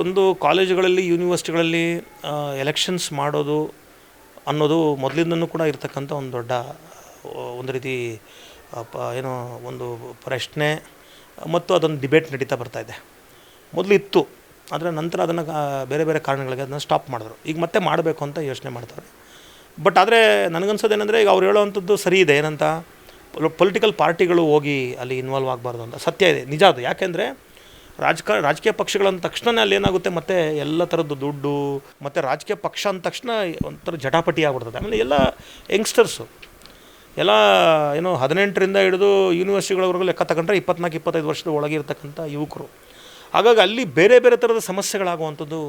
ಒಂದು ಕಾಲೇಜುಗಳಲ್ಲಿ ಯೂನಿವರ್ಸಿಟಿಗಳಲ್ಲಿ ಎಲೆಕ್ಷನ್ಸ್ ಮಾಡೋದು ಅನ್ನೋದು ಮೊದಲಿಂದನೂ ಕೂಡ ಇರತಕ್ಕಂಥ ಒಂದು ದೊಡ್ಡ ಒಂದು ರೀತಿ ಏನೋ ಒಂದು ಪ್ರಶ್ನೆ ಮತ್ತು ಅದೊಂದು ಡಿಬೇಟ್ ನಡೀತಾ ಬರ್ತಾಯಿದೆ. ಮೊದಲು ಇತ್ತು, ಆದರೆ ನಂತರ ಅದನ್ನು ಬೇರೆ ಬೇರೆ ಕಾರಣಗಳಿಗೆ ಅದನ್ನು ಸ್ಟಾಪ್ ಮಾಡಿದ್ರು. ಈಗ ಮತ್ತೆ ಮಾಡಬೇಕು ಅಂತ ಯೋಚನೆ ಮಾಡ್ತಾರೆ. ಬಟ್ ಆದರೆ ನನಗನ್ಸೋದೇನೆಂದರೆ, ಈಗ ಅವ್ರು ಹೇಳೋವಂಥದ್ದು ಸರಿ ಇದೆ. ಏನಂತ, ಪೊಲಿಟಿಕಲ್ ಪಾರ್ಟಿಗಳು ಹೋಗಿ ಅಲ್ಲಿ ಇನ್ವಾಲ್ವ್ ಆಗಬಾರ್ದು ಅಂತ. ಸತ್ಯ ಇದೆ, ನಿಜ ಅದು. ಯಾಕೆಂದರೆ ರಾಜಕೀಯ ಪಕ್ಷಗಳಂದ ತಕ್ಷಣ ಅಲ್ಲಿ ಏನಾಗುತ್ತೆ, ಮತ್ತು ಎಲ್ಲ ಥರದ್ದು ದುಡ್ಡು ಮತ್ತು ರಾಜಕೀಯ ಪಕ್ಷ ಅಂದ ತಕ್ಷಣ ಒಂಥರ ಜಟಾಪಟಿ ಆಗ್ಬಿಡ್ತದೆ. ಆಮೇಲೆ ಎಲ್ಲ ಯಂಗ್ಸ್ಟರ್ಸು ಎಲ್ಲ 18ರಿಂದ ಹಿಡಿದು ಯೂನಿವರ್ಸಿಟಿಗಳವರೆಗೂ ಲೆಕ್ಕ ತಗೊಂಡ್ರೆ 24-25 ವರ್ಷದ ಒಳಗೆ ಇರ್ತಕ್ಕಂಥ ಯುವಕರು. ಹಾಗಾಗಿ ಅಲ್ಲಿ ಬೇರೆ ಬೇರೆ ಥರದ ಸಮಸ್ಯೆಗಳಾಗುವಂಥದ್ದು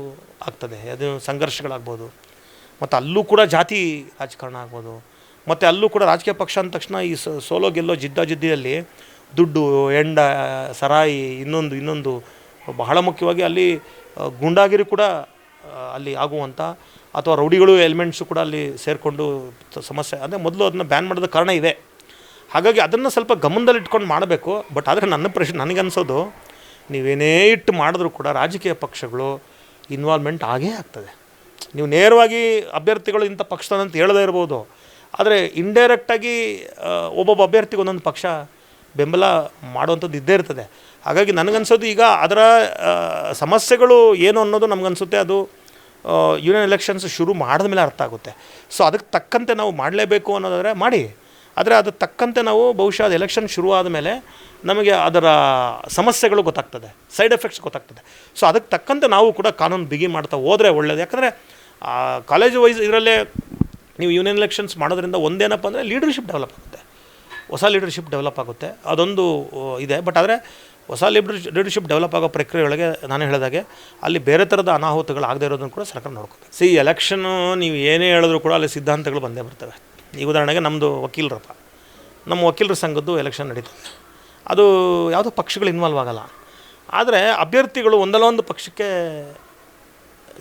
ಆಗ್ತದೆ. ಅದು ಸಂಘರ್ಷಗಳಾಗ್ಬೋದು, ಮತ್ತು ಅಲ್ಲೂ ಕೂಡ ಜಾತಿ ರಾಜಕಾರಣ ಆಗ್ಬೋದು, ಮತ್ತು ಅಲ್ಲೂ ಕೂಡ ರಾಜಕೀಯ ಪಕ್ಷ ಅಂದ ತಕ್ಷಣ ಈ ಸೋಲೋ ಗೆಲ್ಲೋ ಜಿದ್ದಿಯಲ್ಲಿ ದುಡ್ಡು, ಹೆಂಡ, ಸರಾಯಿ, ಇನ್ನೊಂದು ಬಹಳ ಮುಖ್ಯವಾಗಿ ಅಲ್ಲಿ ಗುಂಡಾಗಿರಿ ಕೂಡ ಅಲ್ಲಿ ಆಗುವಂಥ, ಅಥವಾ ರೌಡಿಗಳು ಎಲಿಮೆಂಟ್ಸು ಕೂಡ ಅಲ್ಲಿ ಸೇರಿಕೊಂಡು ಸಮಸ್ಯೆ. ಅಂದರೆ ಮೊದಲು ಅದನ್ನು ಬ್ಯಾನ್ ಮಾಡೋದ ಕಾರಣ ಇದೆ. ಹಾಗಾಗಿ ಅದನ್ನು ಸ್ವಲ್ಪ ಗಮನದಲ್ಲಿಟ್ಕೊಂಡು ಮಾಡಬೇಕು. ಬಟ್ ಆದರೆ ನನಗನ್ಸೋದು, ನೀವೇನೇ ಇಟ್ಟು ಮಾಡಿದ್ರೂ ಕೂಡ ರಾಜಕೀಯ ಪಕ್ಷಗಳು ಇನ್ವಾಲ್ವ್ಮೆಂಟ್ ಆಗೇ ಆಗ್ತದೆ. ನೀವು ನೇರವಾಗಿ ಅಭ್ಯರ್ಥಿಗಳು ಇಂಥ ಪಕ್ಷದಂತ ಹೇಳದೇ ಇರ್ಬೋದು, ಆದರೆ ಇಂಡೈರೆಕ್ಟಾಗಿ ಒಬ್ಬೊಬ್ಬ ಅಭ್ಯರ್ಥಿಗೆ ಒಂದೊಂದು ಪಕ್ಷ ಬೆಂಬಲ ಮಾಡುವಂಥದ್ದು ಇದ್ದೇ ಇರ್ತದೆ. ಹಾಗಾಗಿ ನನಗನ್ಸೋದು, ಈಗ ಅದರ ಸಮಸ್ಯೆಗಳು ಏನು ಅನ್ನೋದು ನಮಗನ್ಸುತ್ತೆ ಅದು ಯೂನಿಯನ್ ಎಲೆಕ್ಷನ್ಸ್ ಶುರು ಮಾಡಿದ ಮೇಲೆ ಅರ್ಥ ಆಗುತ್ತೆ. ಸೊ ಅದಕ್ಕೆ ತಕ್ಕಂತೆ ನಾವು ಮಾಡಲೇಬೇಕು ಅನ್ನೋದಾದರೆ ಮಾಡಿ, ಆದರೆ ಅದಕ್ಕೆ ತಕ್ಕಂತೆ ನಾವು ಬಹುಶಃ ಅದು ಎಲೆಕ್ಷನ್ ಶುರು ಆದಮೇಲೆ ನಮಗೆ ಅದರ ಸಮಸ್ಯೆಗಳು ಗೊತ್ತಾಗ್ತದೆ, ಸೈಡ್ ಎಫೆಕ್ಟ್ಸ್ ಗೊತ್ತಾಗ್ತದೆ. ಸೊ ಅದಕ್ಕೆ ತಕ್ಕಂತೆ ನಾವು ಕೂಡ ಕಾನೂನು ಬಿಗಿ ಮಾಡ್ತಾ ಹೋದರೆ ಒಳ್ಳೆಯದು. ಯಾಕಂದರೆ ಕಾಲೇಜು ವೈಸ್ ಇದರಲ್ಲೇ ನೀವು ಯೂನಿಯನ್ ಎಲೆಕ್ಷನ್ಸ್ ಮಾಡೋದ್ರಿಂದ ಒಂದೇನಪ್ಪ ಅಂದರೆ ಲೀಡರ್ಶಿಪ್ ಡೆವಲಪ್ ಆಗುತ್ತೆ, ಹೊಸ ಲೀಡರ್ಶಿಪ್ ಡೆವಲಪ್ ಆಗುತ್ತೆ. ಅದೊಂದು ಇದೆ. ಬಟ್ ಆದರೆ ಹೊಸ ಲೀಡರ್ಶಿಪ್ ಡೆವಲಪ್ ಆಗೋ ಪ್ರಕ್ರಿಯೆಯೊಳಗೆ ನಾನು ಹೇಳಿದಾಗೆ ಅಲ್ಲಿ ಬೇರೆ ಥರದ ಅನಾಹುತಗಳು ಆಗದೇ ಇರೋದನ್ನು ಕೂಡ ಸರ್ಕಾರ ನೋಡ್ಕೋಬೇಕು. ಎಲೆಕ್ಷನ್ನು ನೀವು ಏನೇ ಹೇಳಿದ್ರು ಕೂಡ ಅಲ್ಲಿ ಸಿದ್ಧಾಂತಗಳು ಬಂದೇ ಬರ್ತವೆ. ಈಗ ಉದಾಹರಣೆಗೆ ನಮ್ಮದು ನಮ್ಮ ವಕೀಲರ ಸಂಘದ್ದು ಎಲೆಕ್ಷನ್ ನಡೀತದೆ. ಅದು ಯಾವುದೋ ಪಕ್ಷಗಳು ಇನ್ವಾಲ್ವ್ ಆಗೋಲ್ಲ, ಆದರೆ ಅಭ್ಯರ್ಥಿಗಳು ಒಂದಲ್ಲ ಒಂದು ಪಕ್ಷಕ್ಕೆ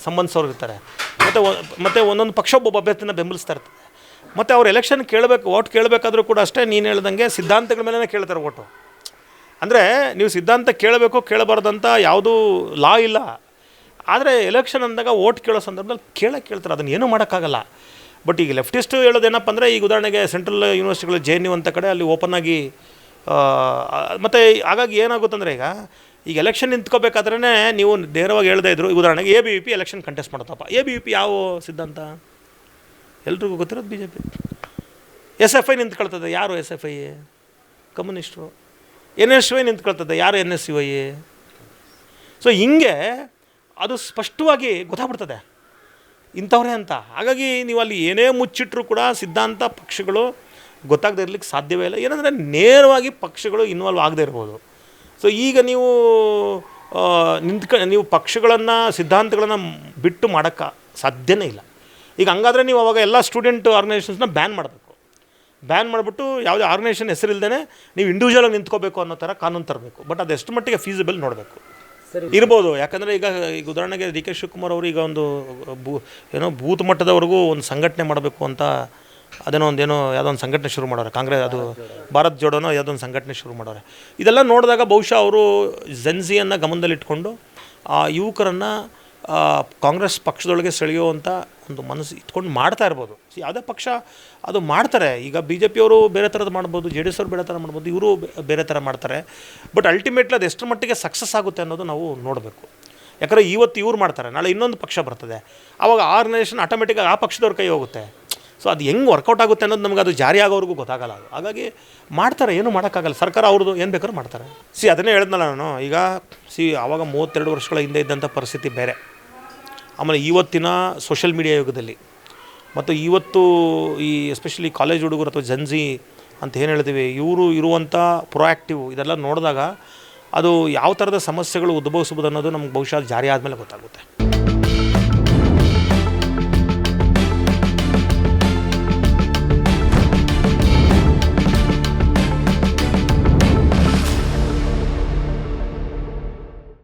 ಸಂಬಂಧಿಸೋರು ಇರ್ತಾರೆ, ಮತ್ತು ಒಂದೊಂದು ಪಕ್ಷ ಒಬ್ಬ ಅಭ್ಯರ್ಥಿನ ಬೆಂಬಲಿಸ್ತಾ ಇರ್ತದೆ. ಮತ್ತು ಅವ್ರು ಎಲೆಕ್ಷನ್ ಓಟ್ ಕೇಳಬೇಕಾದ್ರೂ ಕೂಡ ಅಷ್ಟೇ, ನೀನು ಹೇಳ್ದಂಗೆ ಸಿದ್ಧಾಂತಗಳ ಮೇಲೆ ಕೇಳ್ತಾರೆ ಓಟು. ಅಂದರೆ ನೀವು ಸಿದ್ಧಾಂತ ಕೇಳಬೇಕು ಕೇಳಬಾರ್ದಂತ ಯಾವುದೂ ಲಾ ಇಲ್ಲ, ಆದರೆ ಎಲೆಕ್ಷನ್ ಅಂದಾಗ ಓಟ್ ಕೇಳೋ ಸಂದರ್ಭದಲ್ಲಿ ಕೇಳ್ತಾರೆ, ಅದನ್ನು ಏನೂ ಮಾಡೋಕ್ಕಾಗಲ್ಲ. ಬಟ್ ಈಗ ಲೆಫ್ಟಿಸ್ಟು ಹೇಳೋದೇನಪ್ಪ ಅಂದರೆ, ಈಗ ಉದಾಹರಣೆಗೆ ಸೆಂಟ್ರಲ್ ಯೂನಿವರ್ಸಿಟಿಗಳು JNU ಅಂತ ಕಡೆ ಅಲ್ಲಿ ಓಪನ್ ಆಗಿ ಮತ್ತು ಹಾಗಾಗಿ ಏನಾಗುತ್ತಂದರೆ, ಈಗ ಎಲೆಕ್ಷನ್ ನಿಂತ್ಕೋಬೇಕಾದ್ರೇ ನೀವು ನೇರವಾಗಿ ಹೇಳ್ದೇ ಇದ್ರು. ಈಗ ಉದಾಹರಣೆಗೆ ABVP ಎಲೆಕ್ಷನ್ ಕಂಟೆಸ್ಟ್ ಮಾಡುತ್ತಪ್ಪ. ABVP ಯಾವ ಸಿದ್ಧಾಂತ ಎಲ್ರಿಗೂ ಗೊತ್ತಿರೋದು, BJP. SFI ನಿಂತ್ಕೊಳ್ತದೆ, ಯಾರು SFI? ಕಮ್ಯುನಿಸ್ಟರು. NSUI ನಿಂತ್ಕೊಳ್ತದೆ, ಯಾರು NSUI? ಸೊ ಹಿಂಗೆ ಅದು ಸ್ಪಷ್ಟವಾಗಿ ಗೊತ್ತಾಗ್ಬಿಡ್ತದೆ ಇಂಥವ್ರೆ ಅಂತ. ಹಾಗಾಗಿ ನೀವು ಅಲ್ಲಿ ಏನೇ ಮುಚ್ಚಿಟ್ರೂ ಕೂಡ ಸಿದ್ಧಾಂತ ಪಕ್ಷಗಳು ಗೊತ್ತಾಗದೇ ಇರಲಿಕ್ಕೆ ಸಾಧ್ಯವೇ ಇಲ್ಲ. ಏನಂದರೆ ನೇರವಾಗಿ ಪಕ್ಷಗಳು ಇನ್ವಾಲ್ವ್ ಆಗದೇ ಇರ್ಬೋದು. ಸೊ ಈಗ ನೀವು ನೀವು ಪಕ್ಷಗಳನ್ನು ಸಿದ್ಧಾಂತಗಳನ್ನು ಬಿಟ್ಟು ಮಾಡೋಕ್ಕೆ ಸಾಧ್ಯವೇ ಇಲ್ಲ. ಈಗ ಹಂಗಾದರೆ ನೀವು ಅವಾಗ ಎಲ್ಲ ಸ್ಟೂಡೆಂಟ್ ಆರ್ಗನೈಸೇಷನ್ಸ್ನ ಬ್ಯಾನ್ ಮಾಡಿಬಿಟ್ಟು ಯಾವುದೇ ಆರ್ಗನೈಸೇಷನ್ ಹೆಸರಿಲ್ಲದೇ ನೀವು ಇಂಡಿವಿಜುವಲಾಗಿ ನಿಂತ್ಕೋಬೇಕು ಅನ್ನೋ ಥರ ಕಾನೂನು ತರಬೇಕು. ಬಟ್ ಅದು ಎಷ್ಟು ಮಟ್ಟಿಗೆ ಫೀಸಿಬಲ್ ನೋಡಬೇಕು ಇರ್ಬೋದು. ಯಾಕಂದರೆ ಈಗ ಉದಾಹರಣೆಗೆ DK ಶಿವಕುಮಾರ್ ಅವರು ಈಗ ಒಂದು ಬೂತ್ ಮಟ್ಟದವರೆಗೂ ಒಂದು ಸಂಘಟನೆ ಮಾಡಬೇಕು ಅಂತ ಯಾವುದೋ ಒಂದು ಸಂಘಟನೆ ಶುರು ಮಾಡೋರೆ. ಕಾಂಗ್ರೆಸ್, ಅದು ಭಾರತ್ ಜೋಡೋನೋ ಯಾವುದೋ ಒಂದು ಸಂಘಟನೆ ಶುರು ಮಾಡೋರೆ. ಇದೆಲ್ಲ ನೋಡಿದಾಗ ಬಹುಶಃ ಅವರು ಜೆನ್ಸಿಯನ್ನು ಗಮನದಲ್ಲಿಟ್ಕೊಂಡು ಆ ಯುವಕರನ್ನು ಕಾಂಗ್ರೆಸ್ ಪಕ್ಷದೊಳಗೆ ಸೆಳೆಯುವಂಥ ಒಂದು ಮನಸ್ಸು ಇಟ್ಕೊಂಡು ಮಾಡ್ತಾ ಇರ್ಬೋದು. ಯಾವುದೇ ಪಕ್ಷ ಅದು ಮಾಡ್ತಾರೆ. ಈಗ BJP ಅವರು ಬೇರೆ ಥರದ್ದು ಮಾಡ್ಬೋದು, JDS ಅವರು ಬೇರೆ ಥರ ಮಾಡ್ಬೋದು, ಇವರು ಬೇರೆ ಥರ ಮಾಡ್ತಾರೆ. ಬಟ್ ಅಲ್ಟಿಮೇಟ್ಲಿ ಅದು ಎಷ್ಟರ ಮಟ್ಟಿಗೆ ಸಕ್ಸಸ್ ಆಗುತ್ತೆ ಅನ್ನೋದು ನಾವು ನೋಡಬೇಕು. ಯಾಕಂದರೆ ಇವತ್ತು ಇವ್ರು ಮಾಡ್ತಾರೆ, ನಾಳೆ ಇನ್ನೊಂದು ಪಕ್ಷ ಬರ್ತದೆ, ಆವಾಗ ಆರ್ಗನೈಸೇಷನ್ ಆಟೋಮೆಟಿಕ್ಕಾಗಿ ಆ ಪಕ್ಷದವ್ರ ಕೈ ಹೋಗುತ್ತೆ. ಸೊ ಅದು ಹೆಂಗೆ ವರ್ಕೌಟ್ ಆಗುತ್ತೆ ಅನ್ನೋದು ನಮಗೆ ಅದು ಜಾರಿ ಆಗೋವರೆಗೂ ಗೊತ್ತಾಗಲ್ಲ. ಅದು ಹಾಗಾಗಿ ಮಾಡ್ತಾರೆ, ಏನೂ ಮಾಡೋಕ್ಕಾಗಲ್ಲ. ಸರ್ಕಾರ ಅವ್ರದ್ದು ಏನು ಬೇಕಾದ್ರೂ ಮಾಡ್ತಾರೆ. ಅದನ್ನೇ ಹೇಳಿದ್ನಲ್ಲ ನಾನು. ಈಗ ಆವಾಗ 32 ವರ್ಷಗಳ ಹಿಂದೆ ಇದ್ದಂಥ ಪರಿಸ್ಥಿತಿ ಬೇರೆ. ಆಮೇಲೆ ಇವತ್ತಿನ ಸೋಷಿಯಲ್ ಮೀಡಿಯಾ ಯುಗದಲ್ಲಿ ಮತ್ತು ಇವತ್ತು ಈ ಎಸ್ಪೆಷಲಿ ಕಾಲೇಜ್ ಹುಡುಗರು ಅಥವಾ ಜನ್ಸಿ ಅಂತ ಏನು ಹೇಳ್ತೀವಿ, ಇವರು ಇರುವಂಥ ಪ್ರೊಆ್ಯಕ್ಟಿವ್ ಇದೆಲ್ಲ ನೋಡಿದಾಗ ಅದು ಯಾವ ಥರದ ಸಮಸ್ಯೆಗಳು ಉದ್ಭವಿಸ್ಬೋದು ಅನ್ನೋದು ನಮ್ಗೆ ಬಹುಶಃ ಜಾರಿ ಆದಮೇಲೆ ಗೊತ್ತಾಗುತ್ತೆ.